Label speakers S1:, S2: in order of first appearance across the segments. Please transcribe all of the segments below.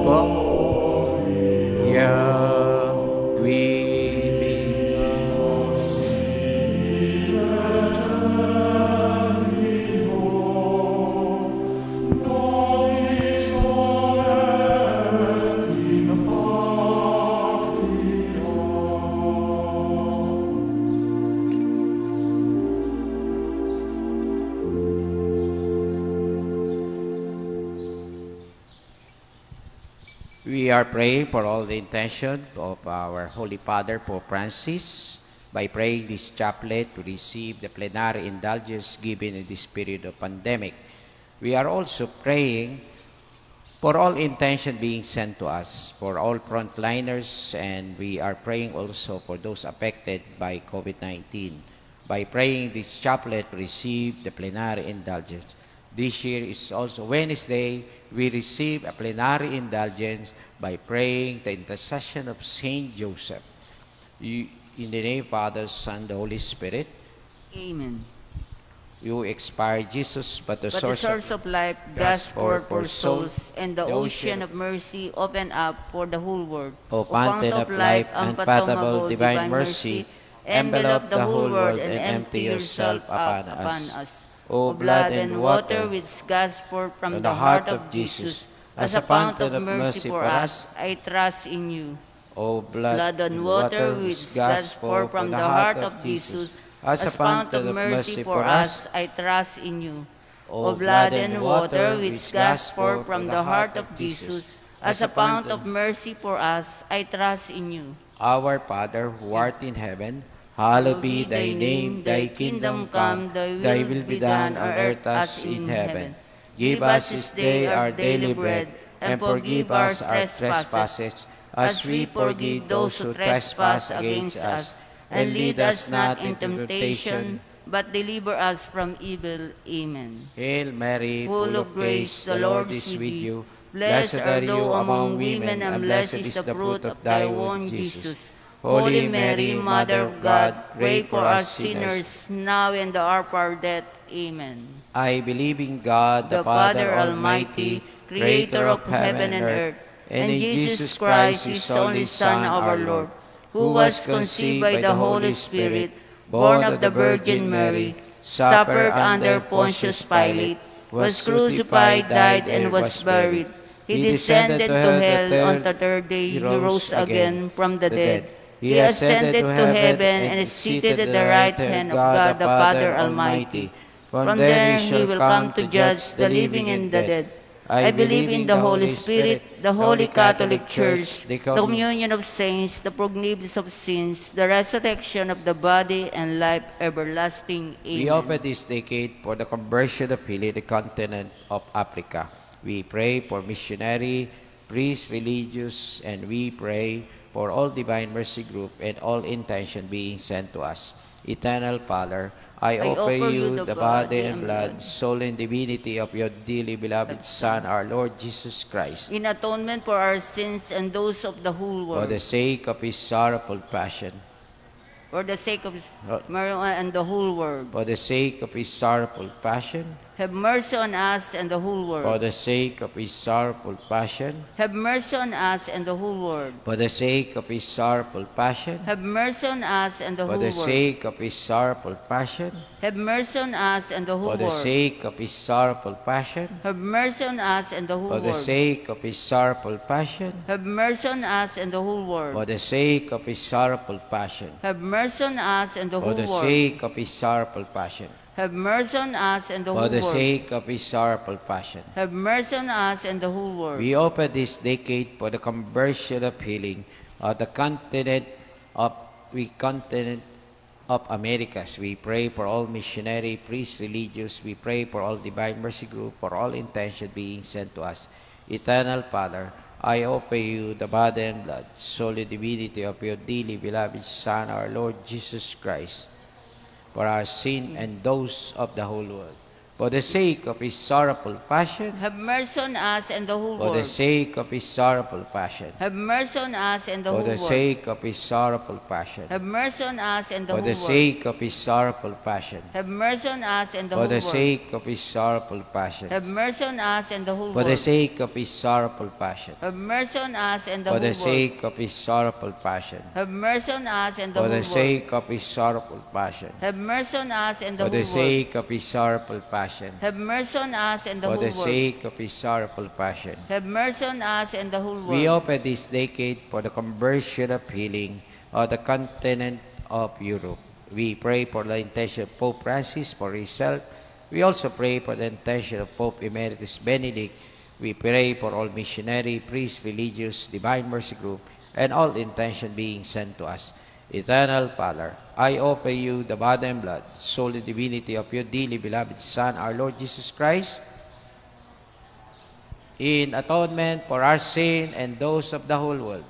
S1: po. We We are praying for all the intention of our Holy Father, Pope Francis, by praying this chaplet to receive the plenary indulgence given in this period of pandemic. We are also praying for all intention being sent to us, for all frontliners, and we are praying also for those affected by COVID-19. By praying this chaplet to receive the plenary indulgence. This year is also Wednesday. We receive a plenary indulgence by praying the intercession of Saint Joseph. In the name of the Father, Son, the Holy Spirit.
S2: Amen.
S1: You expire, Jesus, but the
S2: But the source of life, gush forth for souls, and the ocean of mercy open up for the whole world.
S1: O fountain of life, unfathomable divine mercy, envelop the whole world and empty yourself upon us. O blood and water which gush forth from the heart of Jesus, as a fountain of mercy for us, I trust in you.
S2: O blood and water which gush forth from the heart of Jesus, as a fountain of mercy for us, I trust in you. O blood and water which gush forth from the heart of Jesus, as a fountain of mercy for us, I trust in you.
S1: Our Father, who art in heaven, hallowed be thy name, thy kingdom come, thy will be done on earth as in heaven. Give us this day our daily bread, and forgive us our trespasses, as we forgive those who trespass against us. And lead us not into temptation,
S2: but deliver us from evil. Amen.
S1: Hail Mary,
S2: Full of grace, the Lord is with you. Blessed are you among women, and blessed is the fruit of thy womb, Jesus. Holy Mary, Mother of God, pray for us sinners, now and the hour of our death. Amen.
S1: I believe in God,
S2: the Father Almighty, Creator of heaven and earth, and in Jesus Christ, His only Son, our Lord, who was conceived by the Holy Spirit, born of the Virgin Mary, suffered under Pontius Pilate, was crucified, died, and was buried. He descended to hell. On the third day He rose again from the dead. He ascended to heaven and is seated at the right hand of God the Father Almighty. From there He will come to judge the living and the dead. I believe in the Holy Spirit, the Holy Catholic Church, the communion of saints, the forgiveness of sins, the resurrection of the body, and life everlasting. Amen.
S1: We open this decade for the conversion of Chile, the continent of Africa. We pray for missionary, priests, religious, and we pray for all Divine Mercy Group and all intention being sent to us. Eternal Father, I offer you the body and blood, soul and divinity of your dearly beloved Son, our Lord Jesus Christ,
S2: in atonement for our sins and those of the whole world.
S1: For the sake of His sorrowful passion.
S2: For the sake of Mary and the whole world.
S1: For the sake of His sorrowful passion.
S2: Have mercy on us and the whole world.
S1: For the sake of His sorrowful passion.
S2: Have mercy on us and the whole world.
S1: For the sake of His sorrowful passion.
S2: Have mercy on us and the whole world.
S1: For the sake of His sorrowful passion.
S2: Have mercy on us and the whole world.
S1: For the sake of His sorrowful passion.
S2: Have mercy on us and the whole world.
S1: For the sake of His sorrowful passion.
S2: Have mercy on us and the whole world.
S1: For the sake of His sorrowful passion.
S2: Have mercy on us and the whole world.
S1: For the sake of His sorrowful passion.
S2: Have mercy on us and the whole
S1: For the
S2: world.
S1: sake of His sorrowful passion.
S2: Have mercy on us and the whole world.
S1: We open this decade for the conversion of healing of the continent of Americas. We pray for all missionary, priests, religious. We pray for all Divine Mercy Group, for all intention being sent to us. Eternal Father, I offer you the body and blood, soul and divinity of your dearly beloved Son, our Lord Jesus Christ, for our sin and those of the whole world. For the sake of his sorrowful passion,
S2: Have mercy on us and the whole
S1: for the
S2: world.
S1: sake of his sorrowful passion,
S2: Have mercy on us and the
S1: for
S2: whole
S1: the
S2: world.
S1: sake of his sorrowful passion,
S2: Have mercy on us and the
S1: for
S2: whole
S1: the
S2: world.
S1: sake of his sorrowful passion,
S2: Have mercy on us and the
S1: for
S2: whole
S1: the
S2: world.
S1: sake of his sorrowful passion,
S2: Have mercy on us and the whole
S1: for the
S2: world.
S1: sake of his sorrowful passion,
S2: Have mercy on us and the
S1: for
S2: whole
S1: the
S2: world.
S1: sake of his sorrowful passion,
S2: Have mercy on us and the
S1: for
S2: whole
S1: the
S2: world.
S1: sake of his sorrowful passion,
S2: Have mercy on us and the
S1: for
S2: whole
S1: the
S2: world.
S1: sake of his sorrowful passion,
S2: Have mercy on us and the
S1: for
S2: whole
S1: the
S2: world.
S1: sake of his sorrowful passion.
S2: Have mercy on us and the whole world.
S1: We open this decade for the conversion of healing of the continent of Europe. We pray for the intention of Pope Francis for his health. We also pray for the intention of Pope Emeritus Benedict. We pray for all missionary, priests, religious, Divine Mercy Group, and all intention being sent to us. Eternal Father, I offer you the body and blood, soul and divinity of your dearly beloved Son, our Lord Jesus Christ, in atonement for our sin and those of the whole world,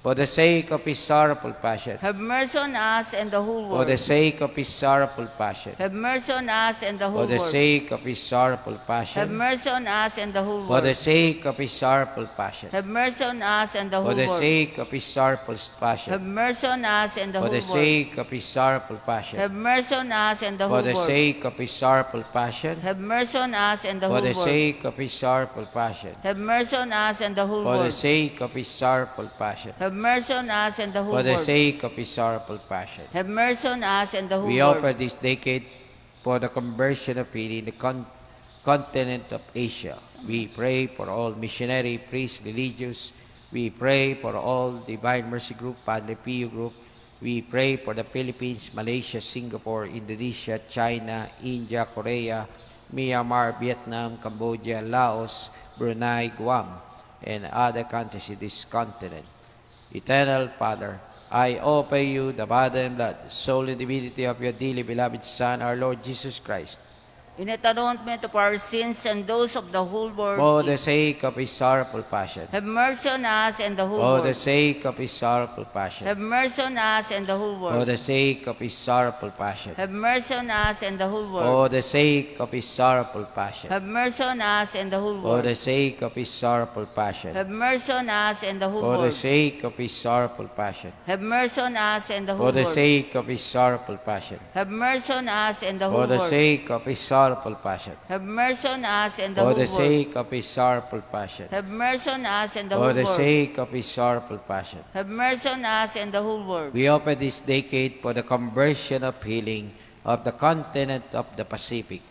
S1: for the sake of his sorrowful passion,
S2: Have mercy on us and the whole
S1: for the
S2: world.
S1: sake of his sorrowful passion,
S2: Have mercy on us and the whole
S1: for the
S2: world.
S1: sake of his sorrowful
S2: Have
S1: passion,
S2: mercy on us and the whole
S1: for the
S2: world.
S1: sake of his sorrowful passion,
S2: Have mercy on us and the
S1: for
S2: whole
S1: the
S2: world.
S1: sake of his sorrowful
S2: Have
S1: passion,
S2: mercy on us and the
S1: for
S2: whole
S1: the
S2: world.
S1: sake of his sorrowful passion,
S2: Have mercy on us and the
S1: for
S2: whole
S1: the
S2: world.
S1: sake of his sorrowful passion,
S2: Have mercy on us and the
S1: for
S2: whole
S1: the
S2: world.
S1: sake of his sorrowful passion,
S2: Have mercy on us and the whole
S1: for the
S2: world.
S1: sake of his sorrowful passion,
S2: Have mercy on us and the whole
S1: for the
S2: world.
S1: sake of his sorrowful passion.
S2: Have mercy on us and the whole
S1: We
S2: world.
S1: offer this decade for the conversion of healing in the continent of Asia. We pray for all missionary, priests, religious. We pray for all Divine Mercy Group, Padre Pio Group. We pray for the Philippines, Malaysia, Singapore, Indonesia, China, India, Korea, Myanmar, Vietnam, Cambodia, Laos, Brunei, Guam, and other countries in this continent. Eternal Father, I offer you the body and blood, soul and divinity of your dearly beloved Son, our Lord Jesus Christ,
S2: In atonement of our sins and those of the whole world.
S1: for the sake of his sorrowful passion,
S2: Have mercy on us and the whole
S1: for the
S2: world.
S1: sake of his sorrowful passion,
S2: Have mercy on us and the whole
S1: for
S2: world.
S1: the sake of his sorrowful passion,
S2: Have mercy on us and the whole world.
S1: for the sake of his sorrowful passion,
S2: Have mercy on us and the whole
S1: for the
S2: world.
S1: sake of his sorrowful passion,
S2: Have mercy on us and the whole
S1: for the
S2: world.
S1: sake of his sorrowful passion,
S2: Have mercy on us and the
S1: for
S2: whole
S1: the
S2: world.
S1: sake of his sorrowful passion,
S2: Have mercy on us and the
S1: for
S2: whole
S1: the
S2: world.
S1: sake of his sorrowful passion,
S2: Have mercy on us and the
S1: for
S2: whole
S1: the
S2: world.
S1: sake of his sorrowful passion,
S2: Have mercy on us and the
S1: for
S2: whole
S1: the
S2: world.
S1: sake of his sorrowful passion.
S2: Have mercy on us and the whole world.
S1: We open this decade for the conversion of healing of the continent of the Pacific.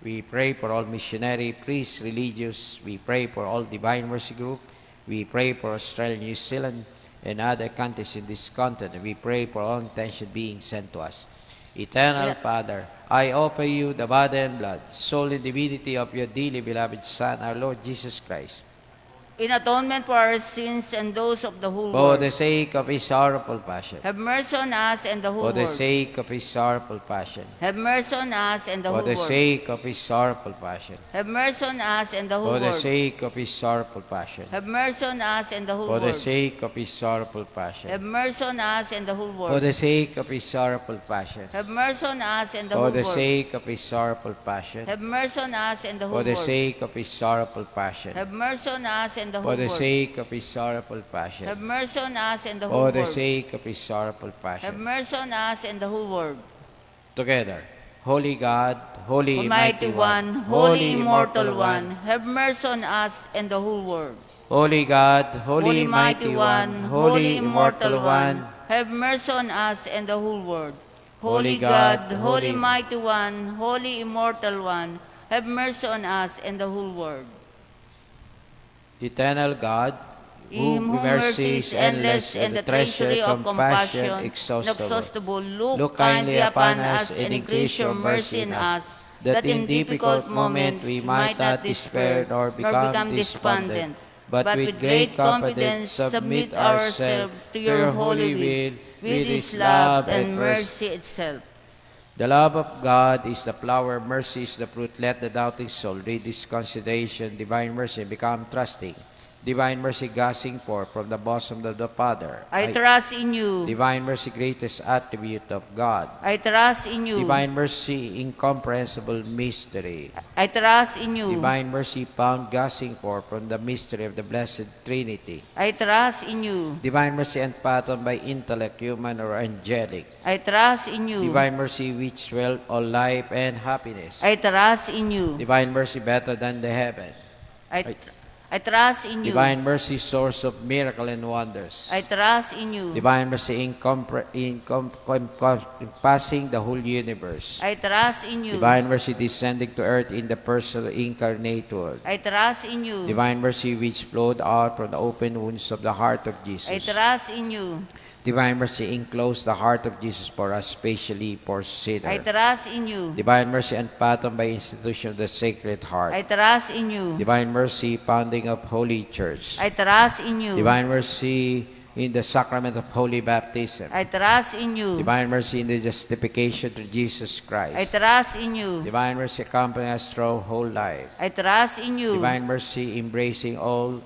S1: We pray for all missionary, priests, religious. We pray for all Divine Mercy Group. We pray for Australia, New Zealand, and other countries in this continent. We pray for all intention being sent to us. Eternal Father, I offer you the body and blood, soul and divinity of your dearly beloved Son, our Lord Jesus Christ,
S2: In atonement for our sins and those of the whole
S1: for
S2: world.
S1: the sake of his sorrowful passion,
S2: Have mercy on us and the whole
S1: for the
S2: world.
S1: sake of his sorrowful passion,
S2: Have mercy on us and the
S1: for
S2: whole
S1: the
S2: world.
S1: sake of his sorrowful passion,
S2: Have mercy on us and the whole
S1: for the
S2: world.
S1: sake of his sorrowful passion,
S2: Have mercy on us and the whole
S1: for the
S2: world.
S1: sake of his sorrowful
S2: Have
S1: passion,
S2: mercy on us and the whole
S1: for
S2: world.
S1: the sake of his sorrowful passion,
S2: Have mercy on us and the
S1: for
S2: whole
S1: the
S2: world.
S1: sake of his sorrowful passion,
S2: Have mercy on us and the whole
S1: for the
S2: world.
S1: sake of his sorrowful passion,
S2: Have mercy on us and the whole
S1: for the
S2: world.
S1: sake of his sorrowful
S2: Have
S1: passion,
S2: mercy on us and the whole
S1: for the
S2: world.
S1: sake of his sorrowful
S2: Have
S1: passion.
S2: mercy on us and the whole world.
S1: Together, Holy God, Holy
S2: Almighty One, Holy Immortal One, have mercy on us and the whole world.
S1: Holy God, Holy Mighty One, Holy Immortal One,
S2: have mercy on us and the whole world.
S1: Holy
S2: Holy God,
S1: God,
S2: Holy
S1: Holy-
S2: Mighty One, Holy Immortal One, have mercy on us and the whole world.
S1: Eternal God,
S2: In whom mercy is endless and the treasury of compassion inexhaustible, look kindly upon us and increase your mercy in us, that in difficult moments we might not despair nor become despondent, but with great confidence submit ourselves to your holy will, which is love and mercy itself.
S1: The love of God is the flower, mercy is the fruit. Let the doubting soul read this consideration, divine mercy, and become trusting. Divine mercy, gushing forth from the bosom of the Father.
S2: I trust in you.
S1: Divine mercy, greatest attribute of God.
S2: I trust in you.
S1: Divine mercy, incomprehensible mystery.
S2: I trust in you.
S1: Divine mercy, found gushing forth from the mystery of the Blessed Trinity.
S2: I trust in you.
S1: Divine mercy, unfathomed by intellect, human or angelic.
S2: I trust in you.
S1: Divine mercy, which dwelt all life and happiness.
S2: I trust in you.
S1: Divine mercy, better than the heaven.
S2: I trust in you.
S1: Divine mercy, source of miracle and wonders.
S2: I trust in you.
S1: Divine mercy, encompassing the whole universe.
S2: I trust in you.
S1: Divine mercy, descending to earth in the personal incarnate word.
S2: I trust in you.
S1: Divine mercy, which flowed out from the open wounds of the heart of Jesus.
S2: I trust in you.
S1: Divine mercy, enclosed the heart of Jesus for us, especially for sinners.
S2: I trust in you.
S1: Divine mercy, unfathomed by institution of the Sacred Heart.
S2: I trust in you.
S1: Divine mercy, founding of Holy Church.
S2: I trust in you.
S1: Divine mercy in the sacrament of Holy Baptism.
S2: I trust in you.
S1: Divine mercy in the justification through Jesus Christ.
S2: I trust in you.
S1: Divine mercy accompanying us through whole life.
S2: I trust in you.
S1: Divine mercy embracing us,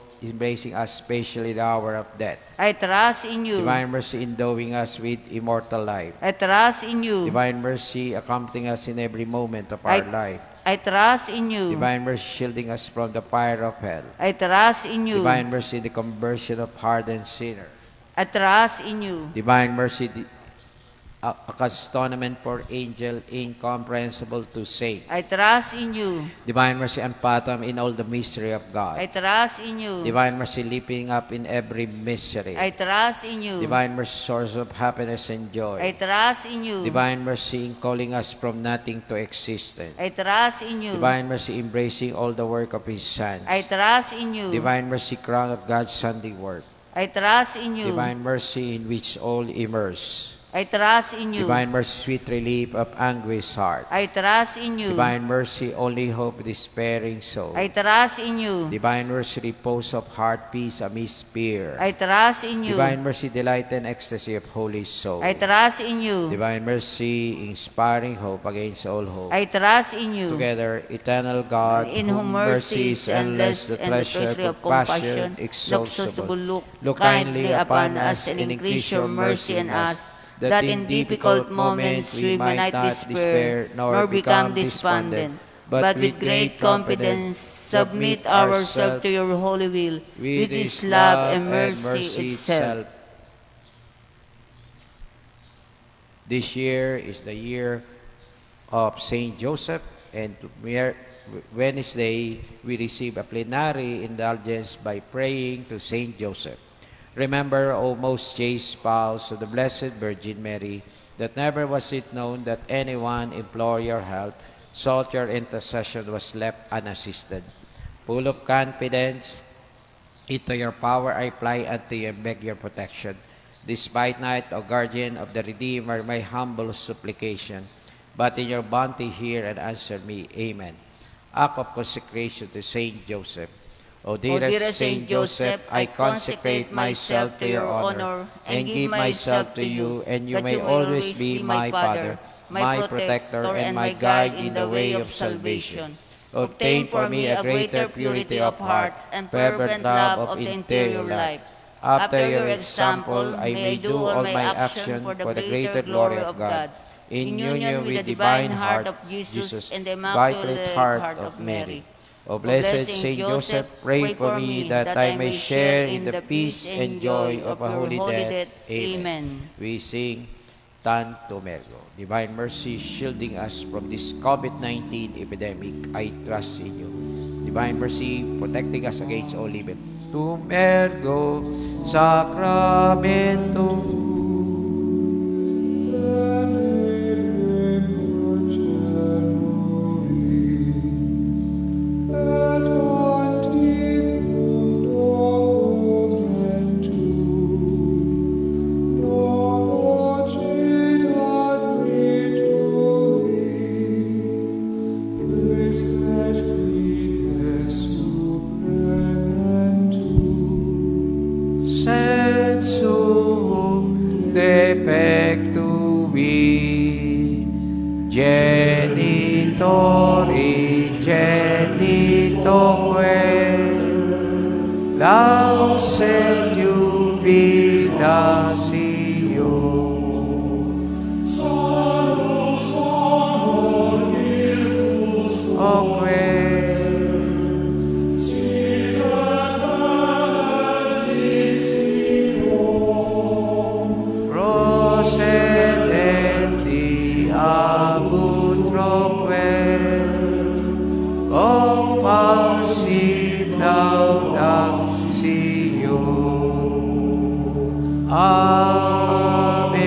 S1: especially the hour of death.
S2: I trust in you.
S1: Divine mercy endowing us with immortal life.
S2: I trust in you.
S1: Divine mercy accompanying us in every moment of our life.
S2: I trust in you.
S1: Divine mercy shielding us from the fire of hell.
S2: I trust in you.
S1: Divine mercy in the conversion of hardened sinner.
S2: I trust in you.
S1: Divine mercy, a custodian for angel, incomprehensible to saint.
S2: I trust in you.
S1: Divine mercy, unfathomed in all the mystery of God.
S2: I trust in you.
S1: Divine mercy, leaping up in every mystery.
S2: I trust in you.
S1: Divine mercy, source of happiness and joy.
S2: I trust in you.
S1: Divine mercy, in calling us from nothing to existence.
S2: I trust in you.
S1: Divine mercy, embracing all the work of His sons.
S2: I trust in you.
S1: Divine mercy, crown of God's handiwork.
S2: I trust in you.
S1: Divine mercy, in which all immerse.
S2: I trust in you.
S1: Divine mercy, sweet relief of anguished heart.
S2: I trust in you.
S1: Divine mercy, only hope of despairing soul.
S2: I trust in you.
S1: Divine mercy, repose of heart, peace amidst fear.
S2: I trust in you.
S1: Divine mercy, delight and ecstasy of holy soul.
S2: I trust in you.
S1: Divine mercy, inspiring hope against all hope.
S2: I trust in you.
S1: Together, eternal God,
S2: in whom mercy is endless,
S1: the
S2: and the treasury of compassion,
S1: exhaustible,
S2: look kindly upon us and increase your mercy in us, that in difficult moments we might not despair nor become despondent, but with great confidence submit ourselves to your holy will, which is love and mercy itself.
S1: This year is the year of Saint Joseph, and Wednesday we receive a plenary indulgence by praying to Saint Joseph. Remember, O most chaste spouse of the Blessed Virgin Mary, that never was it known that anyone implored your help, sought your intercession, was left unassisted. Full of confidence, into your power I fly unto you and beg your protection. Despite night, O guardian of the Redeemer, my humble supplication, but in your bounty hear and answer me. Amen. Act of consecration to Saint Joseph. O dearest Saint Joseph, I consecrate myself to your honor and give myself to you, and you may always be my Father, my protector, and my guide in the way of salvation. Obtain for me a greater purity of heart and fervent love of interior life. After your example, I may do all my action for the greater glory of God, in union with the divine heart of Jesus and the Immaculate Heart of Mary. O blessed Saint Joseph, pray for me that I may share in the peace and joy of a holy death. Amen. We sing Tantum Ergo. Divine mercy shielding us from this COVID-19 epidemic, I trust in you. Divine mercy protecting us against all evil. Tum ergo sacramentum. Lauset jubilatio. Procedenti abut troque, o pausit laudatio. Amen.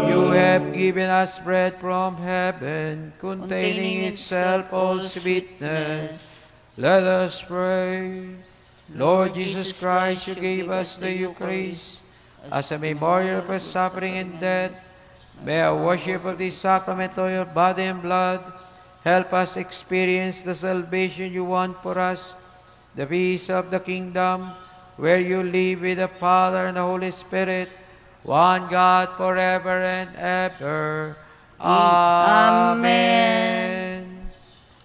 S1: You have given us bread from heaven, containing itself all sweetness. Let us pray. Lord Jesus Christ, you gave us the Eucharist as a memorial of your suffering and death. May our worship of this sacrament of your body and blood help us experience the salvation you want for us, the peace of the kingdom, where you live with the Father and the Holy Spirit, one God forever and ever. Amen.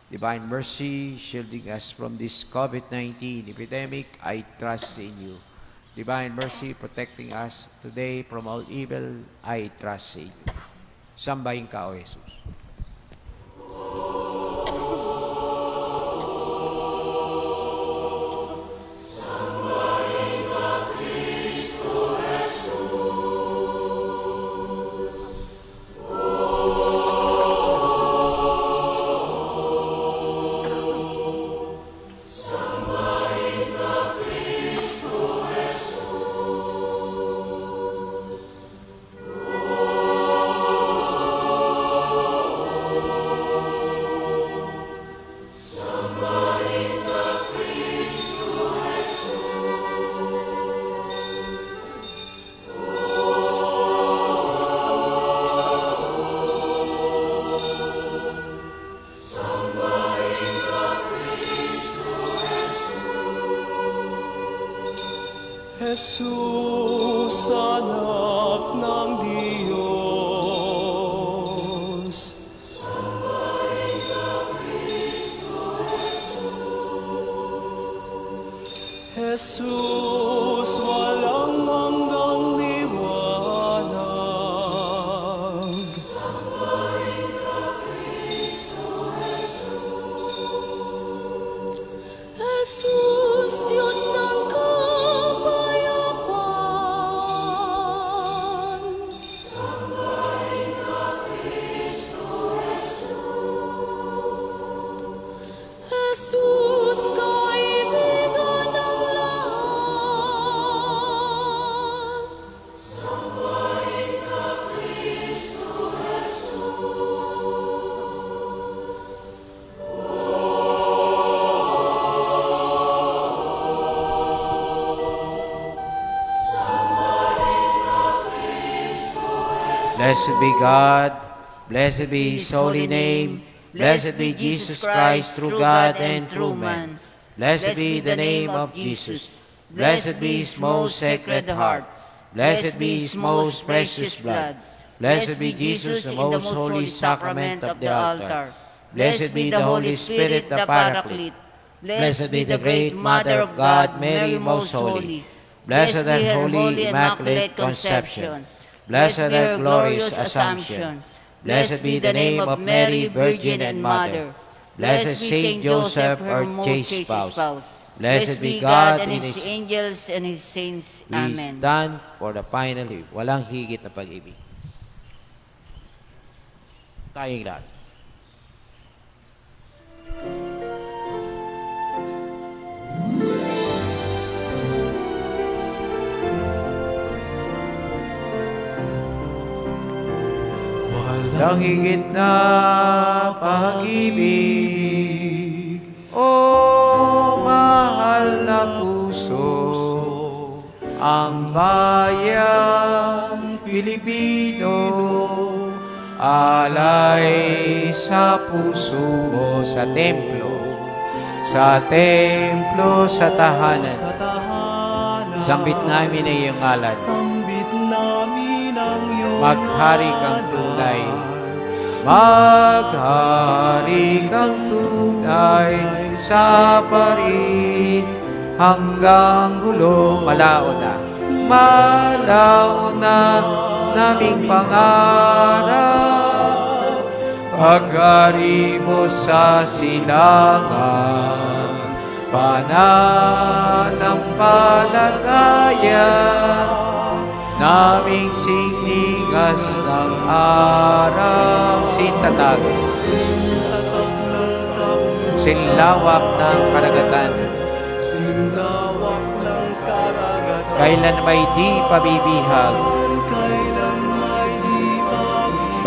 S1: Divine mercy, shielding us from this COVID-19 epidemic, I trust in you. Divine mercy, protecting us today from all evil, I trust in you. Sambahin ka, O Jesus.
S3: Jesus, anak ng Diyos. Sambahin ka, Kristo Jesus. Jesus, walang hanggang liwanag. Sambahin ka, Kristo Jesus. Jesus, Diyos ng Jesus, kaibigan ng lahat. Sambahin ka, Kristo Jesus. Sambahin ka, Kristo Jesus.
S1: Blessed be God, blessed be His holy name. Blessed be Jesus Christ, true God and true man. Blessed be the name of Jesus. Blessed be His most sacred heart. Blessed be His most precious blood. Blessed be Jesus, the most holy sacrament of the altar. Blessed be the Holy Spirit, the Paraclete. Blessed be the great Mother of God, Mary most holy. Blessed and holy Immaculate Conception. Blessed and glorious Assumption. Blessed be the name of Mary, Virgin and Mother. Blessed Saint Joseph, her chaste spouse. Blessed be God and His
S2: angels and His saints.
S1: We
S2: Amen.
S1: stand for the final walang higit na pag-ibig. Tayong lahat. Walang higit na pag-ibig, o mahal na puso, ang bayan Pilipino, alay sa puso mo sa templo, sa tahanan. Sambit namin ang iyong ngalan. Maghari kang tunay Maghari kang tunay sa parit hanggang hulo. Malao na. Malao na naming pangarap. Paghari mo sa silangan, pananampalataya, naming sinigas ng araw. Sintatag, sinlawak ng karagatan, kailan may di pabibihag,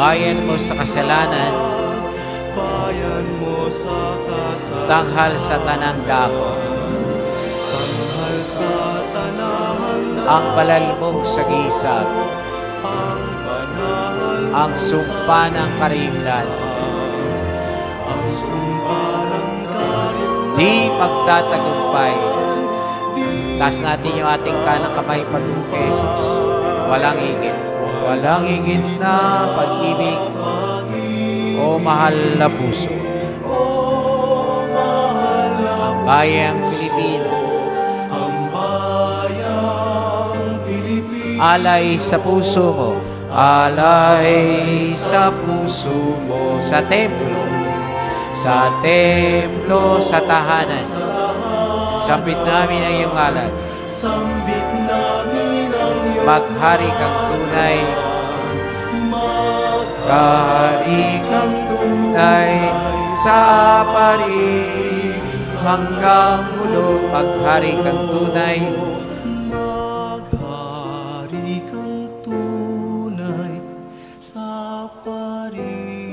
S1: bayan mo sa kasalanan, tanghal sa tanang dako, ang balal mong sagisag, ang sumpa ng karimlan, di magtatagumpay. Taas natin yung ating kanang kamay pagod kay Jesus. Walang higit. Walang higit na pag-ibig o mahal na puso. Ang bayang Pilipino, alay sa puso mo, alay sa puso mo, sa templo, sa tahanan. Sambit namin ang iyong ngalan. Maghari kang tunay, maghari kang tunay sa parit hanggang hulo. Maghari kang tunay,
S4: maghari kang tunay sa parit